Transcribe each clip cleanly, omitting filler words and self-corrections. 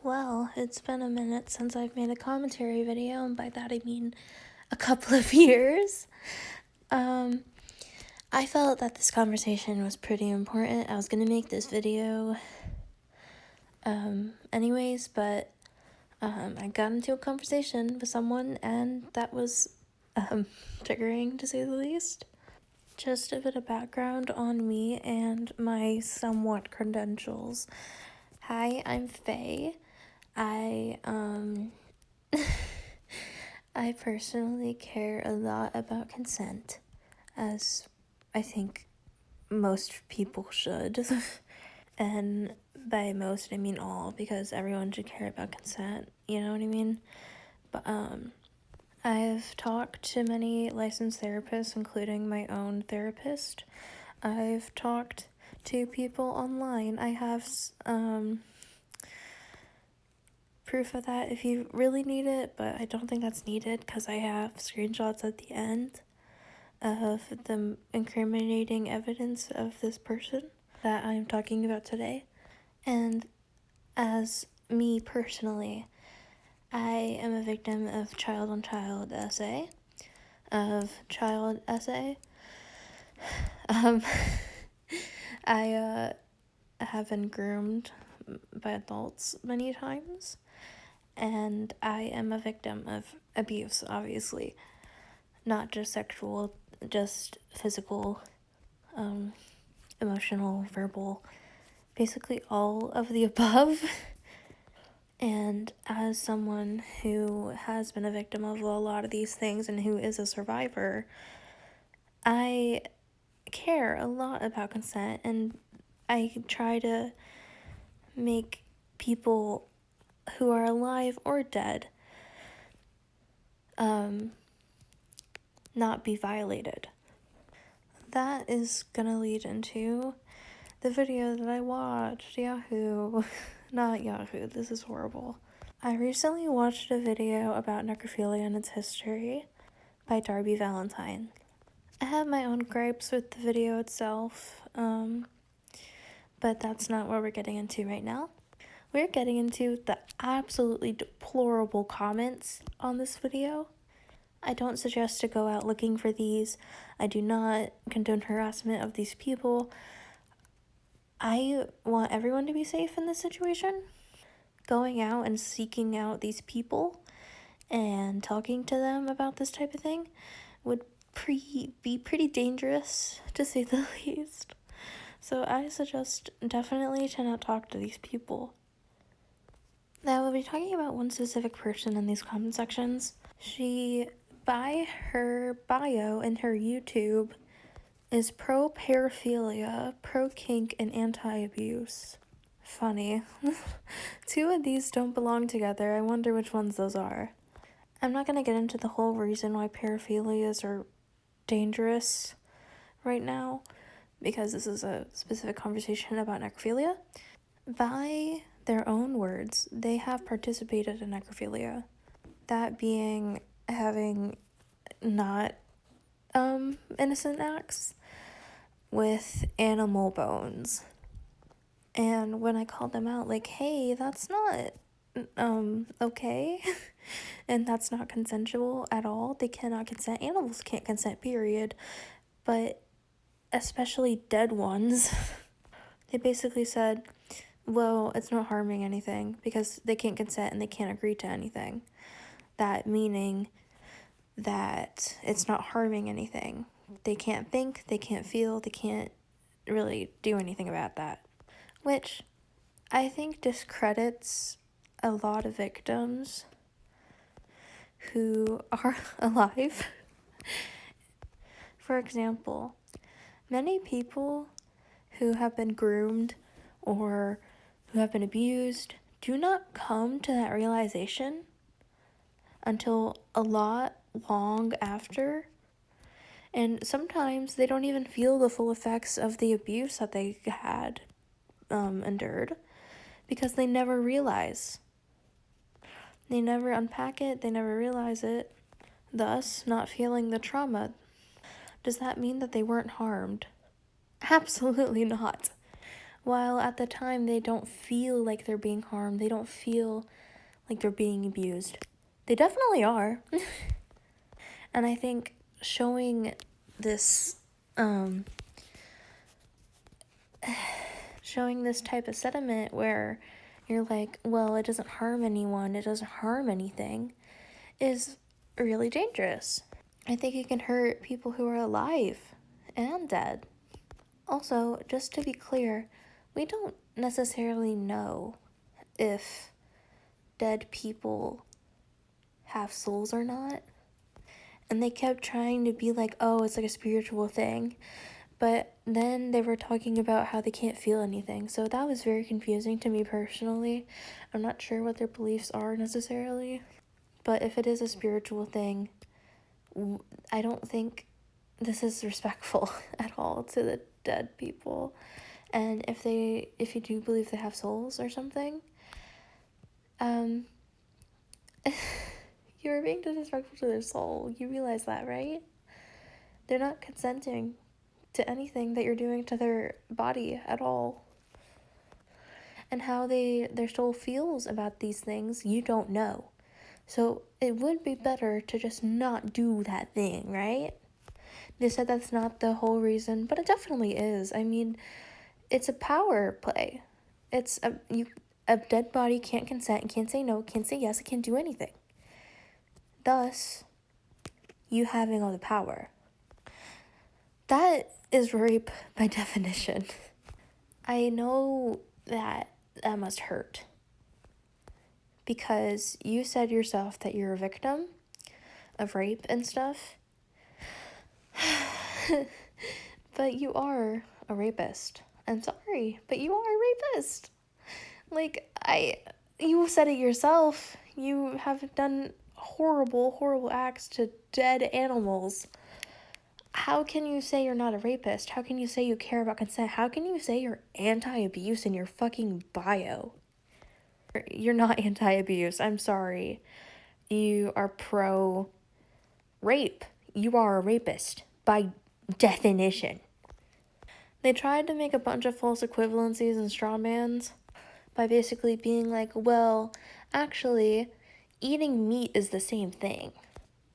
Well, it's been a minute since I've made a commentary video, and by that I mean a couple of years. I felt that this conversation was pretty important. I was gonna make this video anyways, but I got into a conversation with someone, and that was triggering, to say the least. Just a bit of background on me and my somewhat credentials. Hi, I'm Faye. I personally care a lot about consent, as I think most people should. And by most, I mean all, because everyone should care about consent, you know what I mean? But I've talked to many licensed therapists, including my own therapist. I've talked to people online. I have proof of that if you really need it, but I don't think that's needed because I have screenshots at the end of the incriminating evidence of this person that I'm talking about today. And as me personally, I am a victim of child-on-child SA, I have been groomed by adults many times, and I am a victim of abuse, obviously. Not just sexual, just physical, emotional, verbal, basically all of the above. And as someone who has been a victim of a lot of these things and who is a survivor, I care a lot about consent, and I try to make people who are alive or dead not be violated. That is gonna lead into the video that I watched. Yahoo. Not Yahoo, this is horrible. I recently watched a video about necrophilia and its history by Darby Valentine. I have my own gripes with the video itself, but that's not what we're getting into right now. We're getting into the absolutely deplorable comments on this video. I don't suggest to go out looking for these. I do not condone harassment of these people. I want everyone to be safe in this situation. Going out and seeking out these people and talking to them about this type of thing would be pretty dangerous, to say the least. So I suggest definitely to not talk to these people. Now, we'll be talking about one specific person in these comment sections. She, by her bio and her YouTube, is pro-paraphilia, pro-kink, and anti-abuse. Funny. Two of these don't belong together. I wonder which ones those are. I'm not gonna get into the whole reason why paraphilias are dangerous right now, because this is a specific conversation about necrophilia. By their own words, they have participated in necrophilia. That being having not innocent acts with animal bones. And when I called them out, like, hey, that's not okay, and that's not consensual at all. They cannot consent. Animals can't consent, period. But especially dead ones, they basically said, well, it's not harming anything because they can't consent and they can't agree to anything. That meaning that it's not harming anything. They can't think, they can't feel, they can't really do anything about that. Which I think discredits a lot of victims who are alive. For example, many people who have been groomed or who have been abused do not come to that realization until a lot long after. And sometimes they don't even feel the full effects of the abuse that they had endured because they never realize. They never unpack it, they never realize it, thus not feeling the trauma. Does that mean that they weren't harmed? Absolutely not. while at the time they don't feel like they're being harmed. They don't feel like they're being abused. They definitely are. And I think showing this type of sentiment where you're like, well, it doesn't harm anyone, it doesn't harm anything, is really dangerous. I think it can hurt people who are alive and dead. Also, just to be clear, we don't necessarily know if dead people have souls or not. And they kept trying to be like, oh, it's like a spiritual thing. But then they were talking about how they can't feel anything. So that was very confusing to me personally. I'm not sure what their beliefs are necessarily. But if it is a spiritual thing, I don't think this is respectful at all to the dead people. And if you do believe they have souls or something, you're being disrespectful to their soul. You realize that, right? They're not consenting to anything that you're doing to their body at all. And how their soul feels about these things, you don't know. So it would be better to just not do that thing, right? They said that's not the whole reason, but it definitely is. I mean, it's a power play. It's a dead body can't consent, can't say no, can't say yes, it can't do anything. Thus, you having all the power. That is rape by definition. I know that must hurt. Because you said yourself that you're a victim of rape and stuff. But you are a rapist. I'm sorry, but you are a rapist. Like, you said it yourself. You have done horrible, horrible acts to dead animals. How can you say you're not a rapist? How can you say you care about consent? How can you say you're anti-abuse in your fucking bio? You're not anti-abuse. I'm sorry. You are pro-rape. You are a rapist by definition. They tried to make a bunch of false equivalencies and straw mans by basically being like, well, actually, eating meat is the same thing.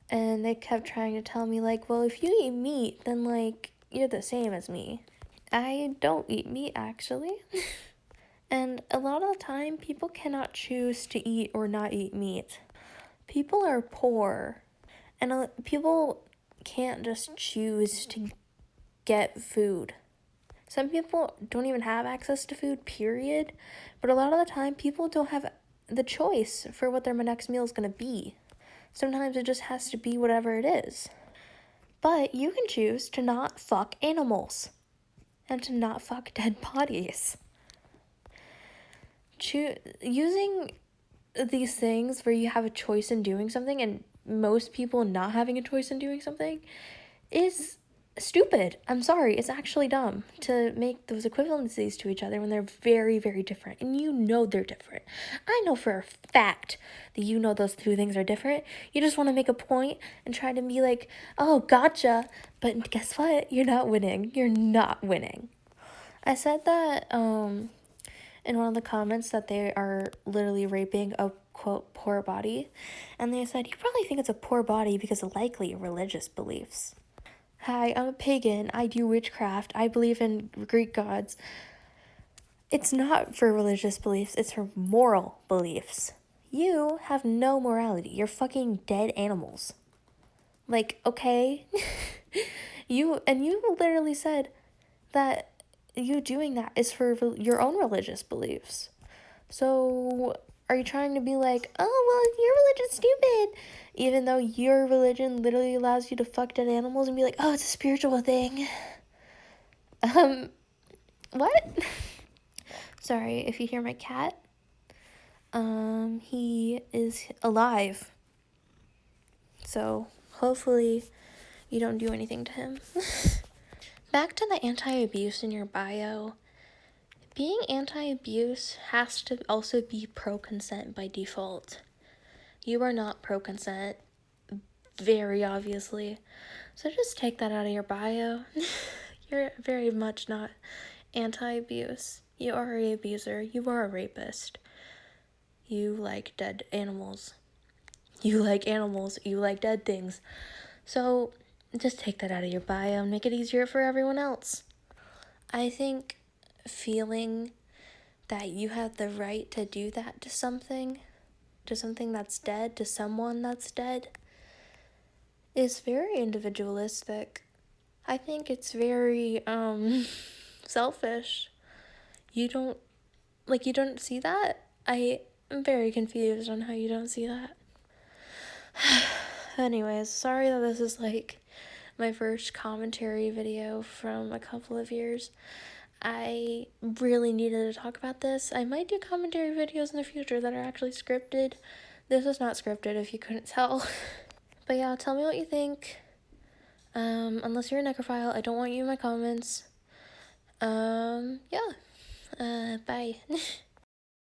And they kept trying to tell me, like, well, if you eat meat, then, like, you're the same as me. I don't eat meat, actually. And a lot of the time, people cannot choose to eat or not eat meat. People are poor. And people can't just choose to get food. Some people don't even have access to food, period. But a lot of the time, people don't have the choice for what their next meal is going to be. Sometimes it just has to be whatever it is. But you can choose to not fuck animals. And to not fuck dead bodies. Using these things where you have a choice in doing something and most people not having a choice in doing something is stupid. I'm sorry, it's actually dumb to make those equivalencies to each other when they're very, very different. And you know they're different. I know for a fact that you know those two things are different. You just want to make a point and try to be like, oh, gotcha. But guess what? You're not winning. You're not winning. I said that in one of the comments that they are literally raping a, quote, poor body. And they said, you probably think it's a poor body because of likely religious beliefs. Hi, I'm a pagan. I do witchcraft. I believe in Greek gods. It's not for religious beliefs. It's for moral beliefs. You have no morality. You're fucking dead animals. Like, okay? You literally said that you doing that is for your own religious beliefs. So are you trying to be like, oh, well, your religion's stupid, even though your religion literally allows you to fuck dead animals and be like, oh, it's a spiritual thing? What? Sorry if you hear my cat. He is alive. So hopefully you don't do anything to him. Back to the anti-abuse in your bio. Being anti-abuse has to also be pro-consent by default. You are not pro-consent, very obviously. So just take that out of your bio. You're very much not anti-abuse. You are an abuser. You are a rapist. You like dead animals. You like animals. You like dead things. So just take that out of your bio and make it easier for everyone else. I think feeling that you have the right to do that to something that's dead, to someone that's dead, is very individualistic. I think it's very, selfish. You don't see that? I am very confused on how you don't see that. Anyways, sorry that this is like my first commentary video from a couple of years. I really needed to talk about this. I might do commentary videos in the future that are actually scripted. This is not scripted if you couldn't tell. But yeah, tell me what you think. Unless you're a necrophile, I don't want you in my comments. Yeah. Bye.